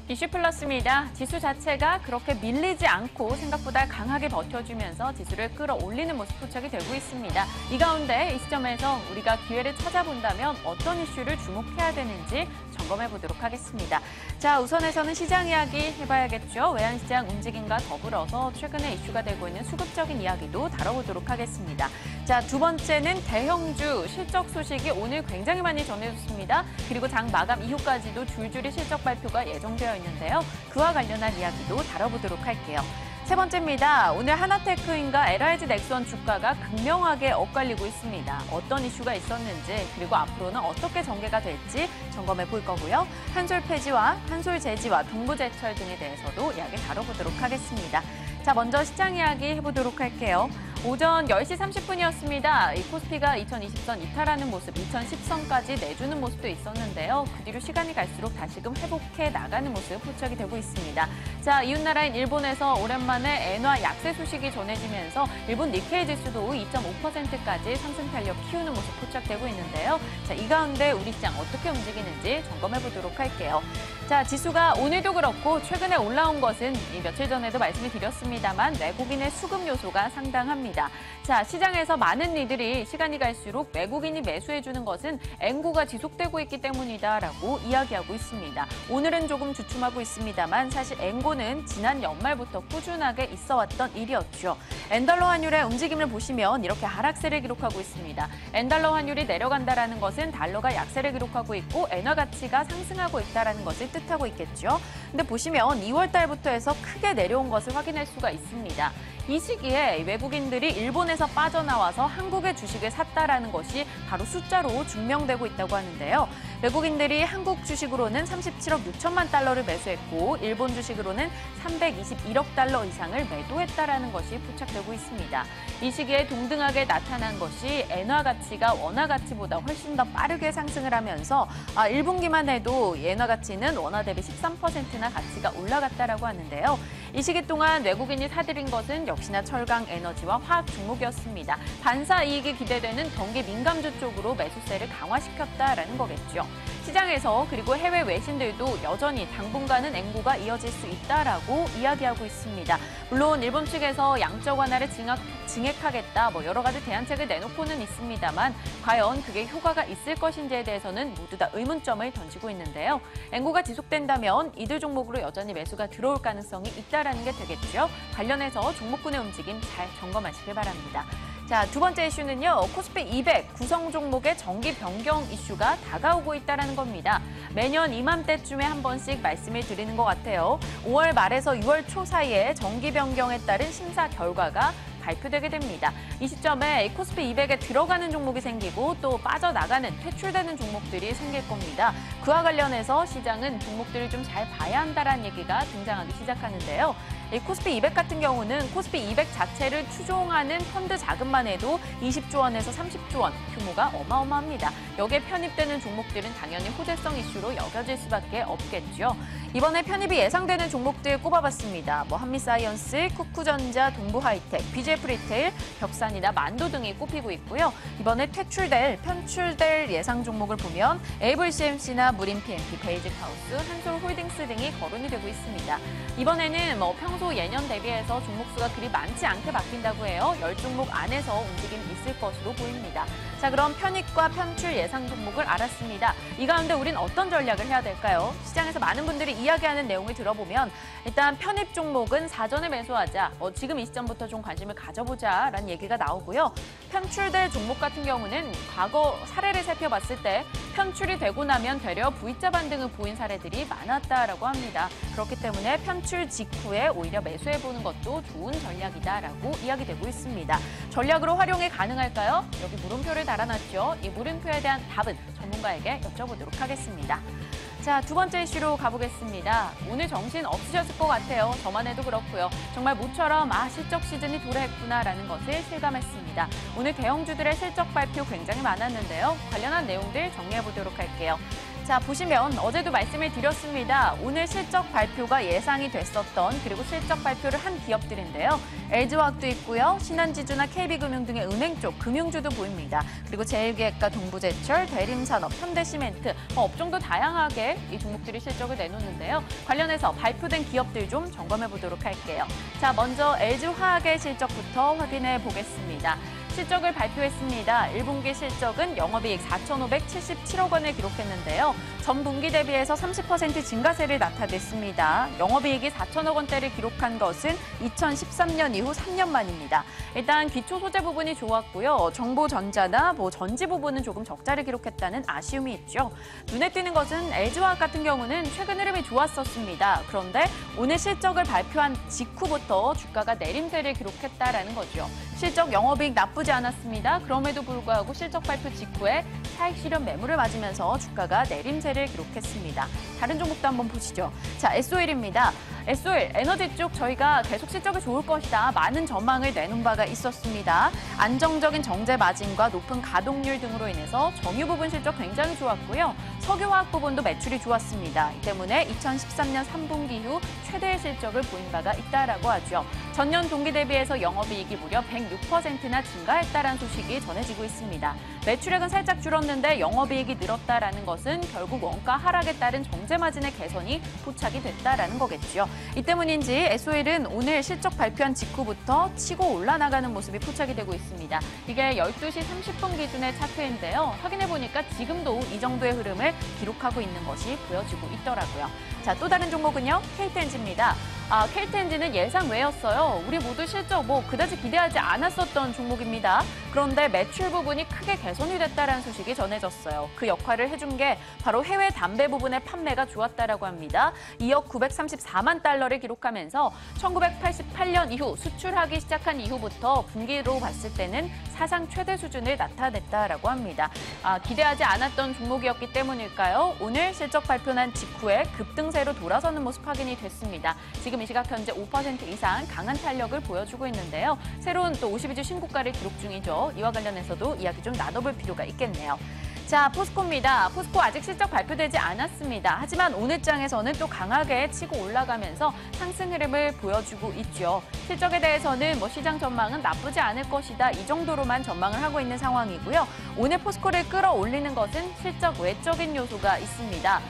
이슈 플러스입니다. 지수 자체가 그렇게 밀리지 않고 생각보다 강하게 버텨주면서 지수를 끌어올리는 모습 포착이 되고 있습니다. 이 가운데 이 시점에서 우리가 기회를 찾아본다면 어떤 이슈를 주목해야 되는지 점검해 보도록 하겠습니다. 자, 우선에서는 시장 이야기 해봐야겠죠. 외환시장 움직임과 더불어서 최근에 이슈가 되고 있는 수급적인 이야기도 다뤄보도록 하겠습니다. 자, 두 번째는 대형주 실적 소식이 오늘 굉장히 많이 전해졌습니다. 그리고 장 마감 이후까지도 줄줄이 실적 발표가 예정되어 있는데요. 그와 관련한 이야기도 다뤄보도록 할게요. 세 번째입니다. 오늘 하나테크인과 LIG 넥스원 주가가 극명하게 엇갈리고 있습니다. 어떤 이슈가 있었는지 그리고 앞으로는 어떻게 전개가 될지 점검해 볼 거고요. 한솔 폐지와 한솔 제지와 동부제철 등에 대해서도 이야기 다뤄보도록 하겠습니다. 자, 먼저 시장 이야기 해보도록 할게요. 오전 10시 30분이었습니다. 이 코스피가 2020선 이탈하는 모습, 2010선까지 내주는 모습도 있었는데요. 그 뒤로 시간이 갈수록 다시금 회복해 나가는 모습 포착이 되고 있습니다. 자, 이웃나라인 일본에서 오랜만에 엔화 약세 소식이 전해지면서 일본 니케이 지수도 2.5%까지 상승 탄력 키우는 모습 포착되고 있는데요. 자, 이 가운데 우리 시장 어떻게 움직이는지 점검해 보도록 할게요. 자, 지수가 오늘도 그렇고 최근에 올라온 것은 며칠 전에도 말씀을 드렸습니다만 외국인의 수급 요소가 상당합니다. 자, 시장에서 많은 이들이 시간이 갈수록 외국인이 매수해주는 것은 엔고가 지속되고 있기 때문이다라고 이야기하고 있습니다. 오늘은 조금 주춤하고 있습니다만 사실 엔고는 지난 연말부터 꾸준하게 있어왔던 일이었죠. 엔달러 환율의 움직임을 보시면 이렇게 하락세를 기록하고 있습니다. 엔달러 환율이 내려간다라는 것은 달러가 약세를 기록하고 있고 엔화 가치가 상승하고 있다는 것을 뜻하고 있겠죠. 근데 보시면 2월 달부터 해서 크게 내려온 것을 확인할 수가 있습니다. 이 시기에 외국인들이 일본에서 빠져나와서 한국의 주식을 샀다라는 것이 바로 숫자로 증명되고 있다고 하는데요. 외국인들이 한국 주식으로는 37억 6천만 달러를 매수했고 일본 주식으로는 321억 달러 이상을 매도했다라는 것이 포착되고 있습니다. 이 시기에 동등하게 나타난 것이 엔화 가치가 원화 가치보다 훨씬 더 빠르게 상승을 하면서 1분기만 해도 엔화 가치는 원화 대비 13%나 가치가 올라갔다라고 하는데요. 이 시기 동안 외국인이 사들인 것은 역시나 철강, 에너지와 화학 종목이었습니다. 반사 이익이 기대되는 경기 민감주 쪽으로 매수세를 강화시켰다라는 거겠죠. 시장에서 그리고 해외 외신들도 여전히 당분간은 엔고가 이어질 수 있다라고 이야기하고 있습니다. 물론 일본 측에서 양적 완화를 증액하겠다 여러 가지 대안책을 내놓고는 있습니다만 과연 그게 효과가 있을 것인지에 대해서는 모두 다 의문점을 던지고 있는데요. 엔고가 지속된다면 이들 종목으로 여전히 매수가 들어올 가능성이 있다라는 게 되겠죠. 관련해서 종목군의 움직임 잘 점검하시길 바랍니다. 자, 두 번째 이슈는요. 코스피 200 구성 종목의 정기 변경 이슈가 다가오고 있다는 겁니다. 매년 이맘때쯤에 한 번씩 말씀을 드리는 것 같아요. 5월 말에서 6월 초 사이에 정기 변경에 따른 심사 결과가 발표되게 됩니다. 이 시점에 코스피 200에 들어가는 종목이 생기고 또 빠져나가는, 퇴출되는 종목들이 생길 겁니다. 그와 관련해서 시장은 종목들을 좀 잘 봐야 한다는 얘기가 등장하기 시작하는데요. 이 코스피 200 같은 경우는 코스피 200 자체를 추종하는 펀드 자금만 해도 20조 원에서 30조 원 규모가 어마어마합니다. 여기에 편입되는 종목들은 당연히 호재성 이슈로 여겨질 수밖에 없겠죠. 이번에 편입이 예상되는 종목들 꼽아봤습니다. 한미사이언스, 쿠쿠전자, 동부하이텍, BJF 리테일, 벽산이나 만도 등이 꼽히고 있고요. 이번에 편출될 예상 종목을 보면 에이블CMC나 무림 PMP, 베이직하우스, 한솔홀딩스 등이 거론이 되고 있습니다. 이번에는 평소 예년 대비해서 종목수가 그리 많지 않게 바뀐다고 해요. 10종목 안에서 움직임이 있을 것으로 보입니다. 자, 그럼 편입과 편출 예상 종목을 알았습니다. 이 가운데 우린 어떤 전략을 해야 될까요? 시장에서 많은 분들이 이야기하는 내용을 들어보면 일단 편입 종목은 사전에 매수하자, 지금 이 시점부터 좀 관심을 가져보자라는 얘기가 나오고요. 편출될 종목 같은 경우는 과거 사례를 살펴봤을 때 편출이 되고 나면 되려 V자 반등을 보인 사례들이 많았다라고 합니다. 그렇기 때문에 편출 직후에 오히려 매수해보는 것도 좋은 전략이다라고 이야기되고 있습니다. 전략으로 활용이 가능할까요? 여기 물음표를 달아놨죠. 이 물음표에 대한 답은 전문가에게 여쭤보도록 하겠습니다. 자, 두 번째 이슈로 가보겠습니다. 오늘 정신 없으셨을 것 같아요. 저만 해도 그렇고요. 정말 모처럼 실적 시즌이 도래했구나라는 것을 실감했습니다. 오늘 대형주들의 실적 발표 굉장히 많았는데요. 관련한 내용들 정리해보도록 할게요. 자, 보시면 어제도 말씀을 드렸습니다. 오늘 실적 발표가 예상이 됐었던 그리고 실적 발표를 한 기업들인데요. LG화학도 있고요. 신한지주나 KB금융 등의 은행 쪽 금융주도 보입니다. 그리고 제일기획과 동부제철, 대림산업, 현대시멘트, 업종도 다양하게 이 종목들이 실적을 내놓는데요. 관련해서 발표된 기업들 좀 점검해 보도록 할게요. 자, 먼저 LG화학의 실적부터 확인해 보겠습니다. 실적을 발표했습니다. 1분기 실적은 영업이익 4,577억 원을 기록했는데요. 전 분기 대비해서 30% 증가세를 나타냈습니다. 영업이익이 4천억 원대를 기록한 것은 2013년 이후 3년 만입니다. 일단 기초 소재 부분이 좋았고요. 정보전자나 전지 부분은 조금 적자를 기록했다는 아쉬움이 있죠. 눈에 띄는 것은 LG화학 같은 경우는 최근 흐름이 좋았었습니다. 그런데 오늘 실적을 발표한 직후부터 주가가 내림세를 기록했다라는 거죠. 실적 영업이익 나쁘지 않았습니다. 그럼에도 불구하고 실적 발표 직후에 차익 실현 매물을 맞으면서 주가가 내림세를 기록했습니다. 다른 종목도 한번 보시죠. 자, SO일입니다. SO일, 에너지 쪽 저희가 계속 실적이 좋을 것이다. 많은 전망을 내놓은 바가 있었습니다. 안정적인 정제 마진과 높은 가동률 등으로 인해서 정유 부분 실적 굉장히 좋았고요. 석유화학 부분도 매출이 좋았습니다. 이 때문에 2013년 3분기 이후 최대의 실적을 보인 바가 있다라고 하죠. 전년 동기 대비해서 영업이익이 무려 106%나 증가했다라는 소식이 전해지고 있습니다. 매출액은 살짝 줄었는데 영업이익이 늘었다라는 것은 결국 원가 하락에 따른 정제 마진의 개선이 포착이 됐다라는 거겠죠. 이 때문인지 SO일은 오늘 실적 발표한 직후부터 치고 올라나가는 모습이 포착이 되고 있습니다. 이게 12시 30분 기준의 차트인데요. 확인해 보니까 지금도 이 정도의 흐름을 기록하고 있는 것이 보여지고 있더라고요. 자, 또 다른 종목은요. KTNG입니다. KTNG는 예상 외였어요. 우리 모두 실적 그다지 기대하지 않았었던 종목입니다. 그런데 매출 부분이 크게 개선이 됐다는 소식이 전해졌어요. 그 역할을 해준 게 바로 해외 담배 부분의 판매가 좋았다라고 합니다. 2억 934만 달러를 기록하면서 1988년 이후 수출하기 시작한 이후부터 분기로 봤을 때는 사상 최대 수준을 나타냈다라고 합니다. 기대하지 않았던 종목이었기 때문일까요? 오늘 실적 발표난 직후에 급등세로 돌아서는 모습 확인이 됐습니다. 지금 이 시각 현재 5% 이상 강한 탄력을 보여주고 있는데요. 새로운 또 52주 신고가를 기록 중이죠. 이와 관련해서도 이야기 좀 나눠볼 필요가 있겠네요. 자, 포스코입니다. 포스코 아직 실적 발표되지 않았습니다. 하지만 오늘 장에서는 또 강하게 치고 올라가면서 상승 흐름을 보여주고 있죠. 실적에 대해서는 시장 전망은 나쁘지 않을 것이다. 이 정도로만 전망을 하고 있는 상황이고요. 오늘 포스코를 끌어올리는 것은 실적 외적인 요소가 있습니다.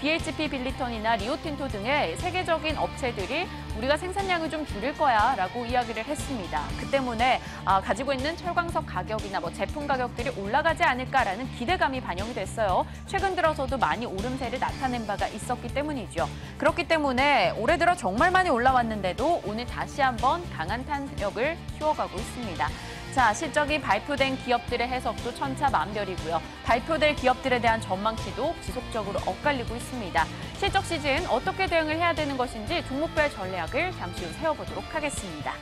BHP 빌리턴이나 리오틴토 등의 세계적인 업체들이 우리가 생산량을 좀 줄일 거야 라고 이야기를 했습니다. 그 때문에 가지고 있는 철광석 가격이나 제품 가격들이 올라가지 않을까라는 기대감이 반영이 됐어요. 최근 들어서도 많이 오름세를 나타낸 바가 있었기 때문이죠. 그렇기 때문에 올해 들어 정말 많이 올라왔는데도 오늘 다시 한번 강한 탄력을 키워가고 있습니다. 자, 실적이 발표된 기업들의 해석도 천차만별이고요. 발표될 기업들에 대한 전망치도 지속적으로 엇갈리고 있습니다. 실적 시즌 어떻게 대응을 해야 되는 것인지 종목별 전략을 잠시 후 세워보도록 하겠습니다.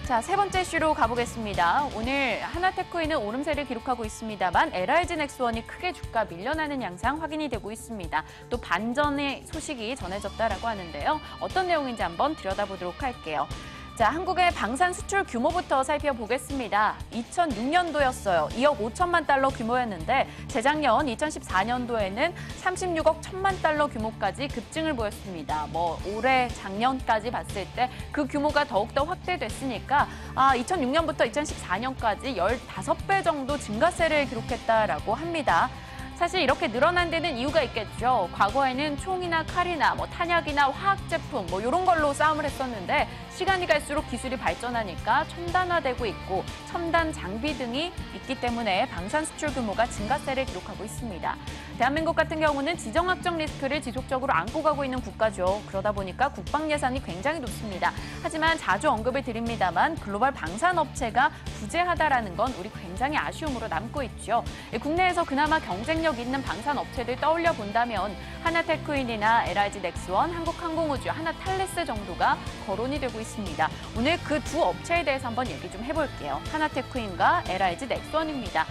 자, 세 번째 이슈로 가보겠습니다. 오늘 하나테크인은 오름세를 기록하고 있습니다만 LIG넥스원이 크게 주가 밀려나는 양상 확인이 되고 있습니다. 또 반전의 소식이 전해졌다라고 하는데요. 어떤 내용인지 한번 들여다보도록 할게요. 자, 한국의 방산 수출 규모부터 살펴보겠습니다. 2006년도였어요. 2억 5천만 달러 규모였는데 재작년 2014년도에는 36억 1천만 달러 규모까지 급증을 보였습니다. 올해 작년까지 봤을 때 그 규모가 더욱더 확대됐으니까 2006년부터 2014년까지 15배 정도 증가세를 기록했다라고 합니다. 사실 이렇게 늘어난 데는 이유가 있겠죠. 과거에는 총이나 칼이나 탄약이나 화학 제품 이런 걸로 싸움을 했었는데 시간이 갈수록 기술이 발전하니까 첨단화되고 있고 첨단 장비 등이 있기 때문에 방산 수출 규모가 증가세를 기록하고 있습니다. 대한민국 같은 경우는 지정학적 리스크를 지속적으로 안고 가고 있는 국가죠. 그러다 보니까 국방 예산이 굉장히 높습니다. 하지만 자주 언급을 드립니다만 글로벌 방산 업체가 부재하다라는 건 우리 굉장히 아쉬움으로 남고 있죠. 국내에서 그나마 경쟁력 있는 방산 업체들 떠올려 본다면 하나테크인이나 LIG넥스원, 한국항공우주, 하나탈레스 정도가 거론이 되고 있습니다. 오늘 그 두 업체에 대해서 한번 얘기 좀 해볼게요. 하나테크인과 LIG넥스원입니다.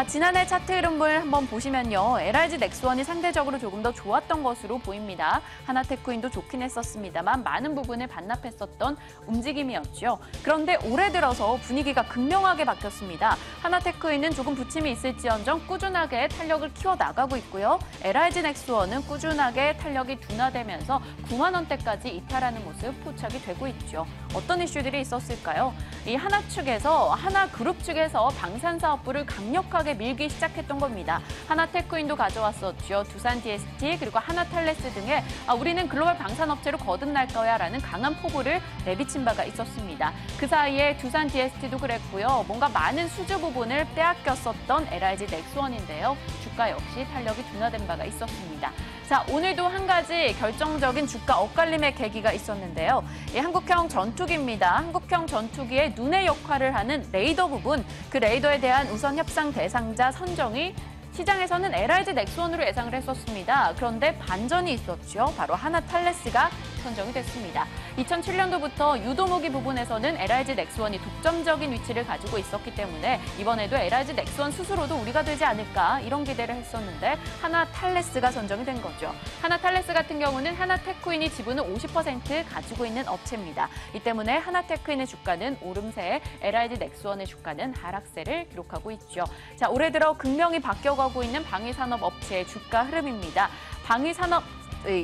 지난해 차트 흐름을 한번 보시면요. LIG 넥스원이 상대적으로 조금 더 좋았던 것으로 보입니다. 하나테크인도 좋긴 했었습니다만 많은 부분을 반납했었던 움직임이었죠. 그런데 올해 들어서 분위기가 극명하게 바뀌었습니다. 하나테크인은 조금 부침이 있을지언정 꾸준하게 탄력을 키워나가고 있고요. LIG 넥스원은 꾸준하게 탄력이 둔화되면서 9만 원대까지 이탈하는 모습 포착이 되고 있죠. 어떤 이슈들이 있었을까요? 이 하나그룹 측에서 방산사업부를 강력하게 밀기 시작했던 겁니다. 하나테크인도 가져왔었죠. 두산 DST 그리고 하나탈레스 등의 우리는 글로벌 방산업체로 거듭날 거야라는 강한 포부를 내비친 바가 있었습니다. 그 사이에 두산 DST도 그랬고요. 뭔가 많은 수주 부분을 빼앗겼었던 LIG 넥스원인데요. 주가 역시 탄력이 둔화된 바가 있었습니다. 자, 오늘도 한 가지 결정적인 주가 엇갈림의 계기가 있었는데요. 한국형 전투기입니다. 한국형 전투기의 눈의 역할을 하는 레이더 부분, 그 레이더에 대한 우선 협상 대상자 선정이 시장에서는 LIG 넥스원으로 예상을 했었습니다. 그런데 반전이 있었죠. 바로 하나탈레스가 선정이 됐습니다. 2007년도부터 유도무기 부분에서는 LIG 넥스원이 독점적인 위치를 가지고 있었기 때문에 이번에도 LIG 넥스원 스스로도 우리가 되지 않을까 이런 기대를 했었는데 하나탈레스가 선정이 된 거죠. 하나탈레스 같은 경우는 하나테크인이 지분을 50% 가지고 있는 업체입니다. 이 때문에 하나테크인의 주가는 오름세에 LIG 넥스원의 주가는 하락세를 기록하고 있죠. 자, 올해 들어 극명히 바뀌어가고 있는 방위산업 업체의 주가 흐름입니다. 방위산업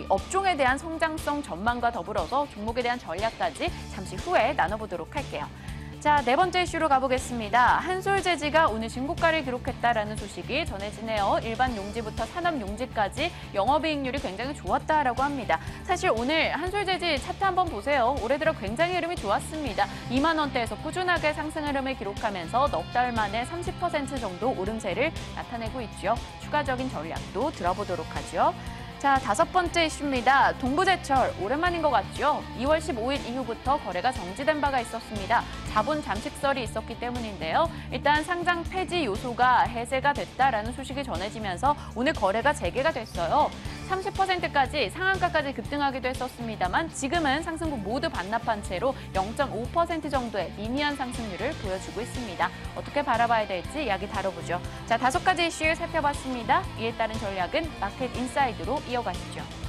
업종에 대한 성장성 전망과 더불어서 종목에 대한 전략까지 잠시 후에 나눠보도록 할게요. 자, 네 번째 이슈로 가보겠습니다. 한솔재지가 오늘 진고가를 기록했다라는 소식이 전해지네요. 일반 용지부터 산업 용지까지 영업이익률이 굉장히 좋았다라고 합니다. 사실 오늘 한솔재지 차트 한번 보세요. 올해 들어 굉장히 흐름이 좋았습니다. 2만 원대에서 꾸준하게 상승 흐름을 기록하면서 넉 달 만에 30% 정도 오름세를 나타내고 있죠. 추가적인 전략도 들어보도록 하죠. 자, 다섯 번째 이슈입니다. 동부제철, 오랜만인 것 같죠? 2월 15일 이후부터 거래가 정지된 바가 있었습니다. 자본 잠식설이 있었기 때문인데요. 일단 상장 폐지 요소가 해제가 됐다라는 소식이 전해지면서 오늘 거래가 재개가 됐어요. 30%까지 상한가까지 급등하기도 했었습니다만 지금은 상승분 모두 반납한 채로 0.5% 정도의 미미한 상승률을 보여주고 있습니다. 어떻게 바라봐야 될지 이야기 다뤄보죠. 자, 다섯 가지 이슈 살펴봤습니다. 이에 따른 전략은 마켓 인사이드로 이어가시죠.